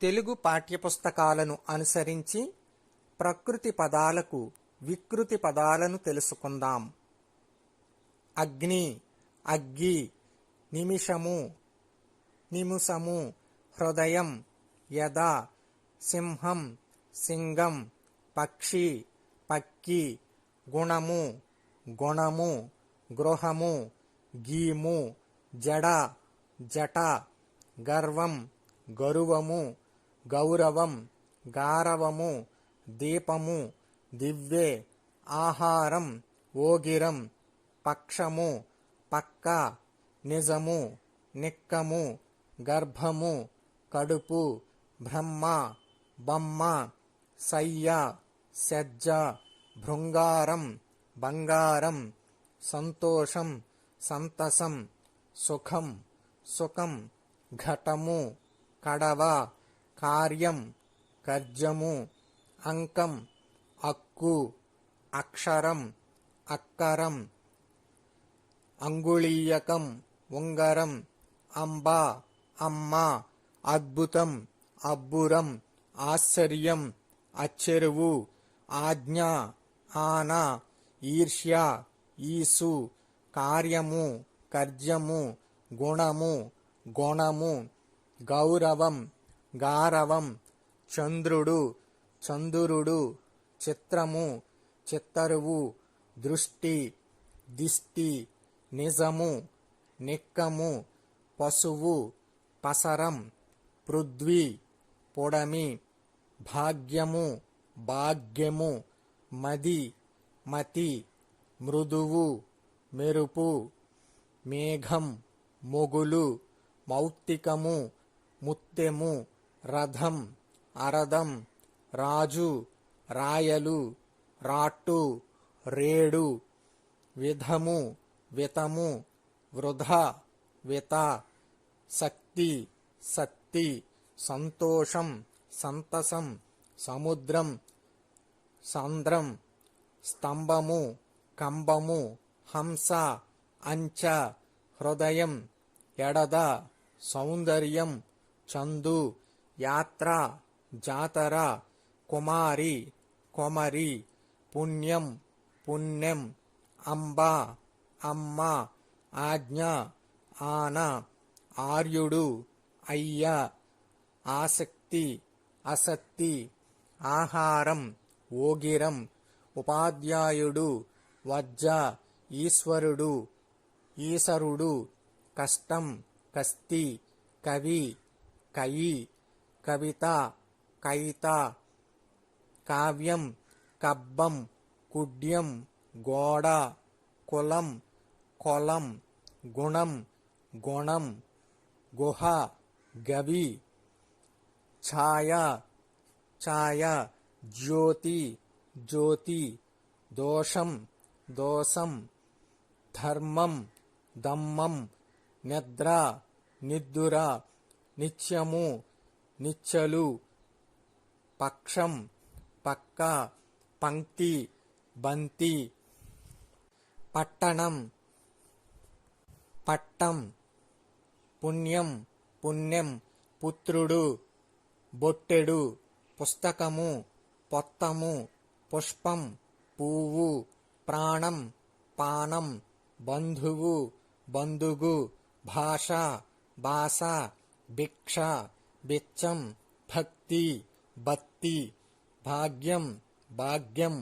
తెలుగు పాఠ్యపుస్తకాలను అనుసరించి ప్రకృతి పదాలకు వికృతి పదాలను తెలుసుకుందాం. అగ్ని, అగ్గి, నిమిషము, నిముసము, హృదయం, యద, సింహం, సింగం, పక్షి, పక్కి, గుణము, గుణము, గృహము, గీము, జడ, జట, గర్వం, గరువము, గౌరవం, గారవము, దీపము, దివ్వె, ఆహారం, ఓగిరం, పక్షము, పక్క, నిజము, నిక్కము, గర్భము, కడుపు, బ్రహ్మ, బొమ్మ, సయ్య, సజ్జ, భృంగారం, బంగారం, సంతోషం, సంతసం, సుఖం, సుఖం, ఘటము, కడవ, కార్యం, కర్జము, అంకం, అక్కు, అక్షరం, అక్కరం, అంగుళీయకం, ఉంగరం, అంబ, అమ్మ, అద్భుతం, అబ్బురం, ఆశ్చర్యం, అచ్చెరువు, ఆజ్ఞ, ఆన, ఈర్ష్య, ఈసు, కార్యము, కర్జము, గుణము, గుణము, గౌరవం, గారవం, చంద్రుడు, చందురుడు, చిత్రము, చిత్తరువు, దృష్టి, దిష్టి, నిజము, నిక్కము, పశువు, పసరం, పృథ్వీ, పొడమి, భాగ్యము, భాగ్యము, మది, మతి, మృదువు, మెరుపు, మేఘం, మొగులు, మౌక్తికము, ముత్తెము, రథం, అరదం, రాజు, రాయలు, రాట్టు, రేడు, విధము, వితము, వృధ, విత, శక్తి, సత్తి, సంతోషం, సంతసం, సముద్రం, సాంద్రం, స్తంభము, కంబము, హంస, అంచ, హృదయం, ఎడద, సౌందర్యం, చందు, యాత్ర, జాతర, కుమారి, కొమరి, పుణ్యం, పుణ్యం, అంబ, అమ్మ, ఆజ్ఞ, ఆన, ఆర్యుడు, అయ్య, ఆసక్తి, అసక్తి, ఆహారం, ఓగిరం, ఉపాధ్యాయుడు, వజ్జ, ఈశ్వరుడు, ఈశరుడు, కష్టం, కస్తి, కవి, కయి, కవిత, కైత, కావ్యం, కబ్బం, కుడ్యం, గోడ, కులం, కొలం, గుణం, గుణం, గుహ, గవి, ఛాయ, ఛాయ, జ్యోతి, జ్యోతి, దోషం, దోషం, ధర్మం, దమ్మం, నిద్ర, నిద్దుర, నిత్యము, నిచ్చలు, పక్షం, పక్క, పంక్తి, బంతి, పట్టణం, పట్టం, పుణ్యం, పుణ్యం, పుత్రుడు, బొట్టెడు, పుస్తకము, పొత్తము, పుష్పం, పువ్వు, ప్రాణం, పానం, బంధువు, బంధుగు, భాష, బాస, భిక్ష, బిచ్చం, భక్తి, బత్తి, భాగ్యం, భాగ్యం,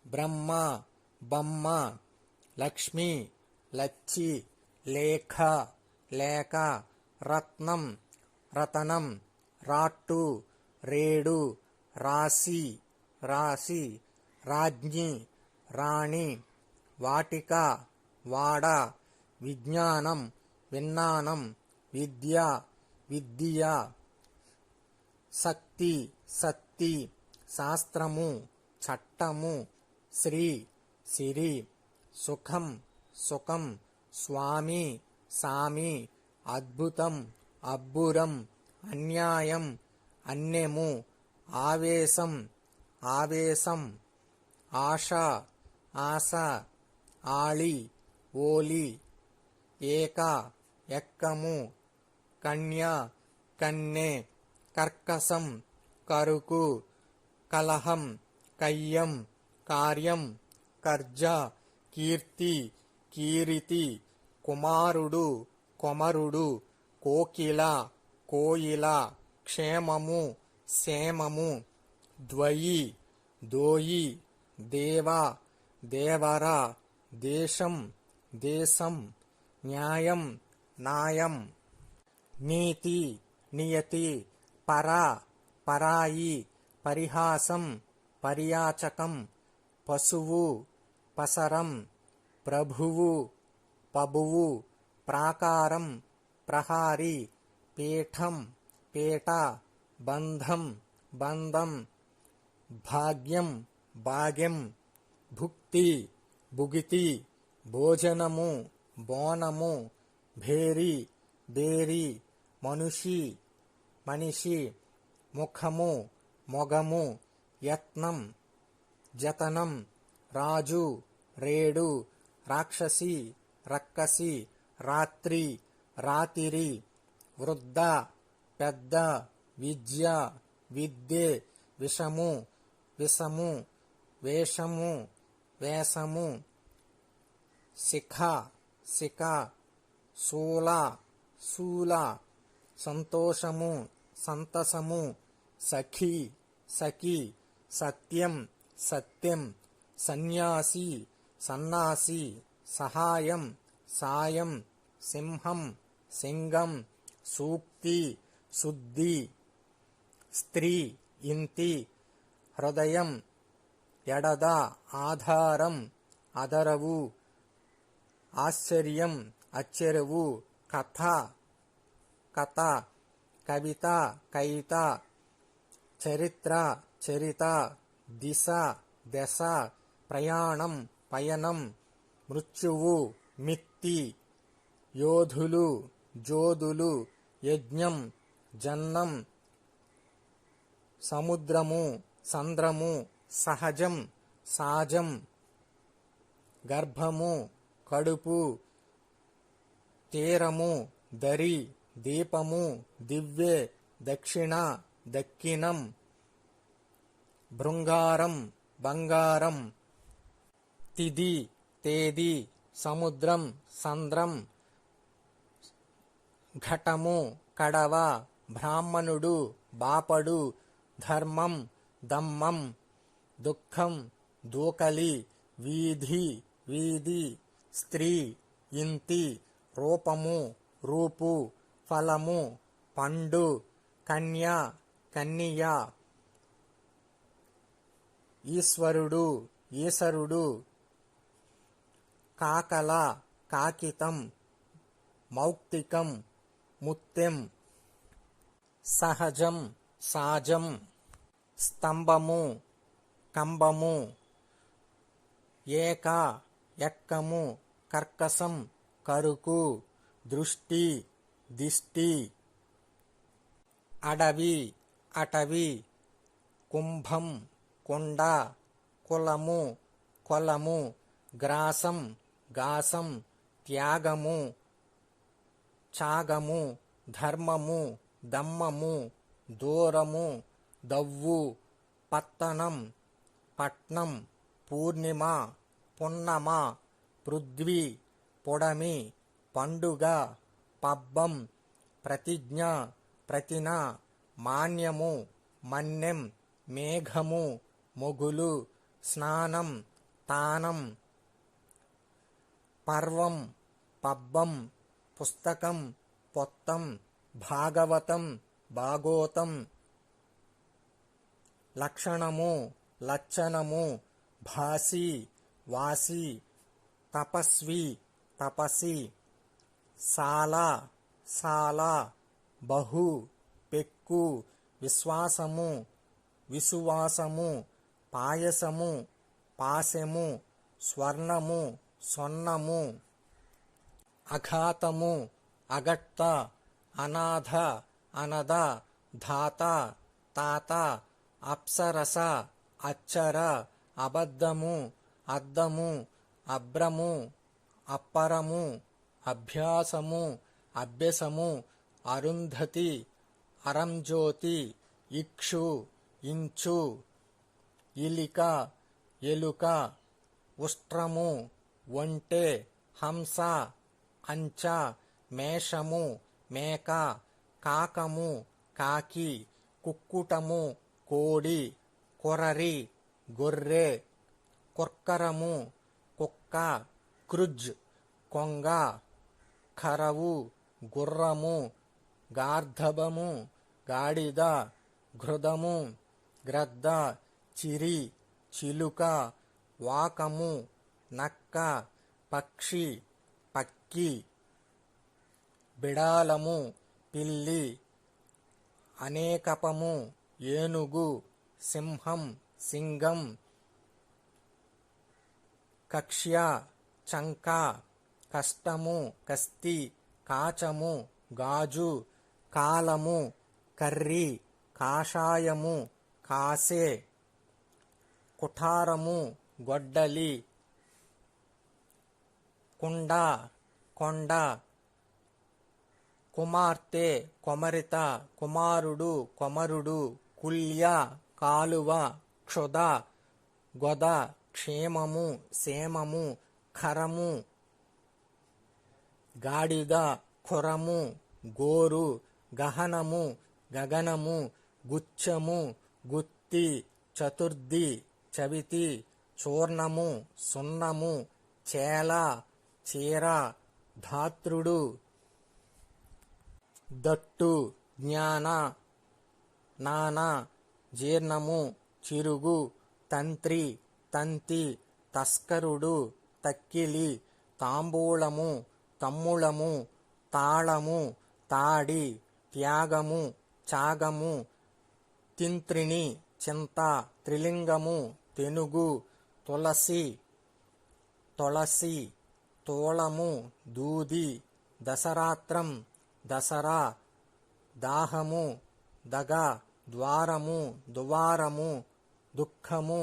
బ్రహ్మ, బొమ్మ, లక్ష్మి, లచ్చి, లేఖ, లేక, రత్నం, రతనం, రాట్టు, రేడు, రాశి, రాశి, రాజ్ఞి, రాణి, వాటిక, వాడ, విజ్ఞానం, విజ్ఞానం, విద్య, విద్య, శక్తి, సత్తి, శాస్త్రము, చట్టము, శ్రీ, సిరి, సుఖం, సుఖం, స్వామి, సామి, అద్భుతం, అబ్బురం, అన్యాయం, అన్యము, ఆవేశం, ఆవేశం, ఆశ, ఆశ, ఆళి, ఓలి, ఏక, ఎక్కము, కన్య, కన్నె, కర్కశం కరుకు కలహం కయ్యం కార్యం కర్జ కీర్తి కీరితి కుమారుడు కొమరుడు కోకిల కోయిల క్షేమము సేమము ద్వయి దోయి దేవ దేవర దేశం దేశం న్యాయం నాయం నీతి నియతి పర పరాయి పరిహాసం పరియాచకం పశువు పసరం ప్రభువు పబువు ప్రాకారం ప్రహారి పీఠం పీట బంధం బంధం భాగ్యం భాగ్యం భుక్తి భుగితి భోజనము బోనము భేరి బేరి మనుషి మనిషి ముఖము మొగము యత్నం జతనం రాజు రేడు రాక్షసి రక్కసి రాత్రి రాతిరి వృద్ధ పెద్ద విద్య విద్యే విషము విషము వేషము వేషము శిఖ శిఖ శూల శూల సంతోషము సంతసము సఖి సఖి సత్యం సత్యం సన్యాసి సన్నాసి సహాయం సాయం సింహం సింగం సూక్తి శుద్ధి స్త్రీ ఇంతి హృదయం ఎడద ఆధారం అదరవు ఆశ్చర్యం అచ్చెరువు కథ కథ కవిత కైత చరిత్ర చరిత దిశ దశ ప్రయాణం పయనం మృత్యువు మిత్తి యోధులు జోదులు యజ్ఞం జన్నం సముద్రము సంద్రము సహజం సాజం గర్భము కడుపు తీరము దరి దీపము దివ్యే దక్షిణ దక్కినం భృంగారం బంగారం తిది తేది సముద్రం సంద్రం ఘటము కడవ బ్రాహ్మణుడు బాపడు ధర్మం దమ్మం దుఃఖం దూకలి వీధి వీధి స్త్రీ ఇంతి రూపము రూపు ఫలము పండు కన్య కన్నియ ఈశ్వరుడు ఈశరుడు కాకల కాకితం మౌక్తికం ముత్యం సహజం సాజం స్తంభము కంబము ఏక ఎక్కము కర్కశం కరుకు దృష్టి దిష్టి అడవి అటవి కుంభం కుండ కులము కొలము గ్రాసం గాసం త్యాగము ఛాగము ధర్మము దమ్మము దూరము దవ్వు పత్తనం పట్నం పూర్ణిమ పున్నమ పృథ్వీ పొడమి పండుగ పబ్బం ప్రతిజ్ఞ ప్రతిన మాన్యము మన్యం మేఘము మొగులు స్నానం తానం పర్వం పబ్బం పుస్తకం పొత్తం భాగవతం భాగోతం లక్షణము లచ్చనము భాసి వాసి తపస్వి తపసి సాల సాల బహు పెక్కు విశ్వాసము విసువాసము పాయసము పాశము స్వర్ణము సొన్నము అఘాతము అగట్ట అనాథ అనద ధాత తాత అప్సరస అచ్చర అబద్ధము అద్దము అభ్రము అప్పరము అభ్యాసము అభ్యసము అరుంధతి అరంజ్యోతి ఇక్షు ఇంచు ఇలిక ఎలుక ఉష్ట్రము ఒంటె హంస అంచ మేషము మేక కాకము కాకి కుక్కుటము కోడి కొరరి గొర్రె కొర్కరము కుక్క క్రుజ్ కొంగ ఖరవు గుర్రము గార్ధబము గాడిద ఘృదము గ్రద్ద చిరి చిలుక వాకము నక్క పక్షి పక్కి బిడాలము పిల్లి అనేకపము ఏనుగు సింహం సింగం కక్ష్య చంక కష్టము కస్తి కాచము గాజు కాలము కర్రి కాషాయము కాసే కుఠారము గొడ్డలి కుండ కొండ కుమార్తె కొమరిత కుమారుడు కొమరుడు కుల్య కాలువ క్షుద గొద క్షేమము సేమము ఖరము గాడిద ఖురము గోరు గహనము గగనము గుచ్చము గుత్తి చతుర్థి చవితి చూర్ణము సున్నము చేల చీర ధాత్రుడు దట్టు జ్ఞాన నాన జీర్ణము చిరుగు తంత్రి తంతి తస్కరుడు తక్కిలి తాంబూలము తమ్ముళము తాళము తాడి త్యాగము చాగము తింత్రిణి చింత త్రిలింగము తెనుగు తులసి తొలసి తోళము దూది దసరాత్రం దసరా దాహము దగ ద్వారము దువారము దుఃఖము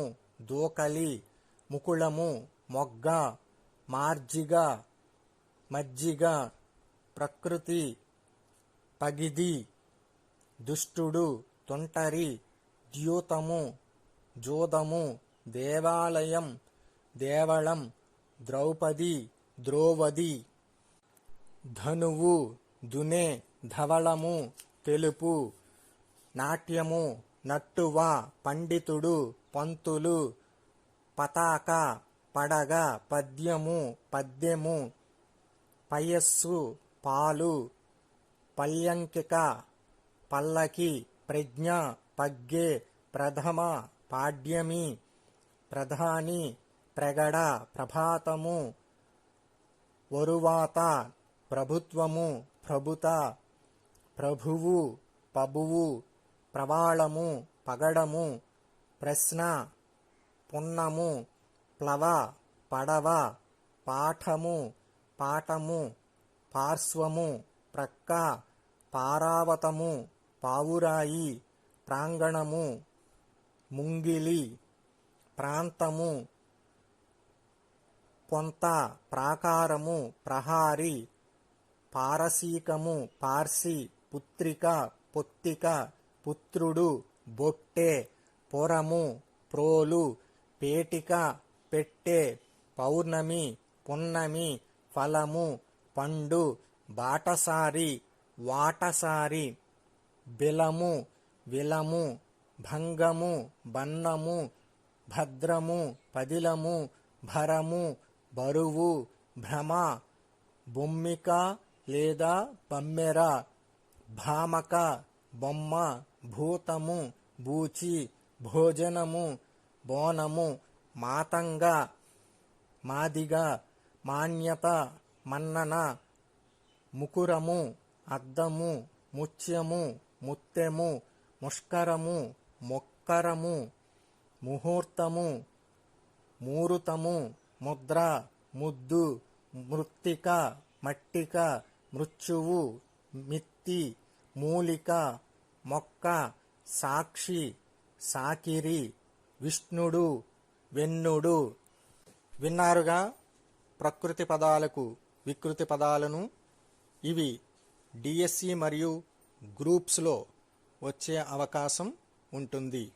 దూకలి ముకుళము మొగ్గ మార్జిగ మజ్జిగ ప్రకృతి పగిది దుష్టుడు తొంటరి ద్యూతము జోదము దేవాలయం దేవళం ద్రౌపది ద్రోవది ధనువు దునే ధవళము తెలుపు నాట్యము నట్టువ పండితుడు పంతులు పతాక పడగ పద్యము పద్యము పయస్సు పాలు పల్యంకిక పల్లకి ప్రజ్ఞ పగ్గె ప్రథమ పాడ్యమి ప్రధాని ప్రగడ ప్రభాతము వరువాత ప్రభుత్వము ప్రభుత ప్రభువు పబువు ప్రవాళము పగడము ప్రశ్న పున్నము ప్లవ పడవ పాఠము పాఠము పార్శ్వము ప్రక్క పారావతము పావురాయి ప్రాంగణము ముంగిలి ప్రాంతము పొంత ప్రాకారము ప్రహారి పారసీకము పార్సి పుత్రిక పొత్తిక పుత్రుడు బొట్టె పొరము ప్రోలు పేటిక పెట్టె పౌర్ణమి పున్నమి ఫలము పండు బాటసారి వాటసారి బిలము విలము భంగము బన్నము భద్రము పదిలము భరము బరువు భ్రమ బొమ్మిక లేదా బమ్మెర భామక బొమ్మ భూతము బూచి భోజనము బోనము మాతంగ మాదిగ మాన్యత మన్నన ముకురము అద్దము ముత్యము ముత్తెము ముష్కరము మొక్కరము ముహూర్తము మూరుతము ముద్ర ముద్దు మృత్తిక మట్టిక మృత్యువు మిత్తి మూలిక మొక్క సాక్షి సాకిరి విష్ణుడు వెన్నుడు. విన్నారుగా ప్రకృతి పదాలకు వికృతి పదాలను. ఇవి డిఎస్సి మరియు గ్రూప్స్లో వచ్చే అవకాశం ఉంటుంది.